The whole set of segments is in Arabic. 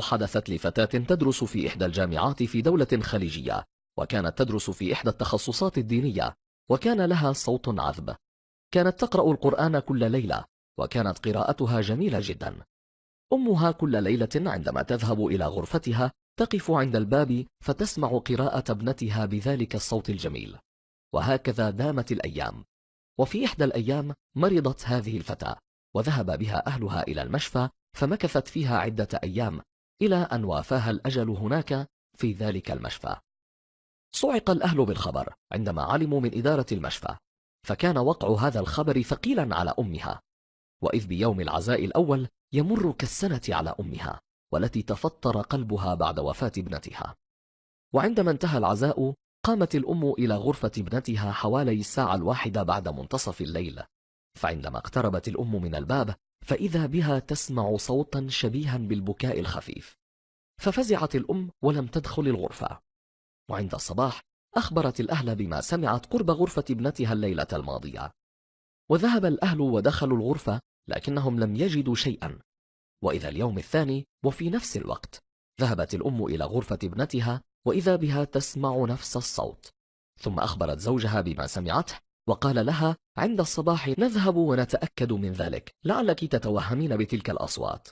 حدثت لفتاة تدرس في إحدى الجامعات في دولة خليجية، وكانت تدرس في إحدى التخصصات الدينية، وكان لها صوت عذب. كانت تقرأ القرآن كل ليلة، وكانت قراءتها جميلة جدا. أمها كل ليلة عندما تذهب إلى غرفتها تقف عند الباب فتسمع قراءة ابنتها بذلك الصوت الجميل. وهكذا دامت الأيام. وفي إحدى الأيام مرضت هذه الفتاة، وذهب بها أهلها إلى المشفى، فمكثت فيها عدة أيام إلى أن وافاها الأجل هناك في ذلك المشفى. صعق الأهل بالخبر عندما علموا من إدارة المشفى، فكان وقع هذا الخبر ثقيلا على أمها. وإذ بيوم العزاء الأول يمر كالسنة على أمها، والتي تفطر قلبها بعد وفاة ابنتها. وعندما انتهى العزاء قامت الأم إلى غرفة ابنتها حوالي الساعة 1 بعد منتصف الليل، فعندما اقتربت الأم من الباب فإذا بها تسمع صوتا شبيها بالبكاء الخفيف، ففزعت الأم ولم تدخل الغرفة. وعند الصباح أخبرت الأهل بما سمعت قرب غرفة ابنتها الليلة الماضية، وذهب الأهل ودخلوا الغرفة لكنهم لم يجدوا شيئا. وإذا اليوم الثاني وفي نفس الوقت ذهبت الأم إلى غرفة ابنتها وإذا بها تسمع نفس الصوت، ثم أخبرت زوجها بما سمعته وقال لها عند الصباح نذهب ونتأكد من ذلك، لعلك تتوهمين بتلك الأصوات.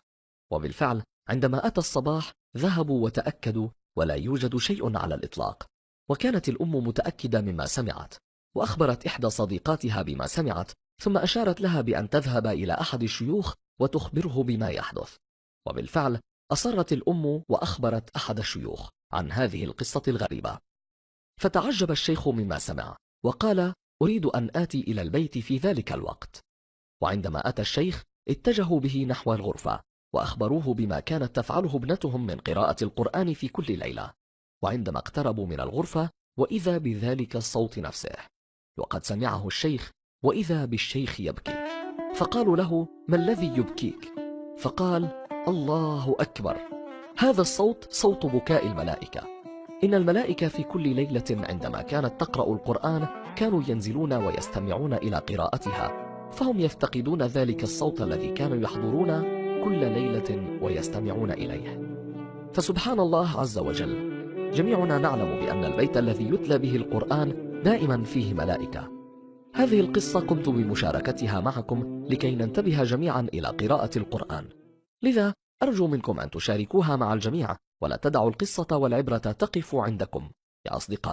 وبالفعل عندما أتى الصباح ذهبوا وتأكدوا ولا يوجد شيء على الإطلاق. وكانت الأم متأكدة مما سمعت، وأخبرت إحدى صديقاتها بما سمعت، ثم أشارت لها بأن تذهب إلى أحد الشيوخ وتخبره بما يحدث. وبالفعل أصرت الأم وأخبرت أحد الشيوخ عن هذه القصة الغريبة، فتعجب الشيخ مما سمع وقال أريد أن آتي إلى البيت في ذلك الوقت. وعندما أتى الشيخ اتجهوا به نحو الغرفة وأخبروه بما كانت تفعله ابنتهم من قراءة القرآن في كل ليلة. وعندما اقتربوا من الغرفة وإذا بذلك الصوت نفسه، وقد سمعه الشيخ، وإذا بالشيخ يبكي، فقالوا له ما الذي يبكيك؟ فقال الله أكبر، هذا الصوت صوت بكاء الملائكة. إن الملائكة في كل ليلة عندما كانت تقرأ القرآن كانوا ينزلون ويستمعون إلى قراءتها، فهم يفتقدون ذلك الصوت الذي كانوا يحضرون كل ليلة ويستمعون إليه. فسبحان الله عز وجل، جميعنا نعلم بأن البيت الذي يتلى به القرآن دائما فيه ملائكة. هذه القصة قمت بمشاركتها معكم لكي ننتبه جميعا إلى قراءة القرآن، لذا أرجو منكم أن تشاركوها مع الجميع، ولا تدعوا القصة والعبرة تقف عندكم يا أصدقاء.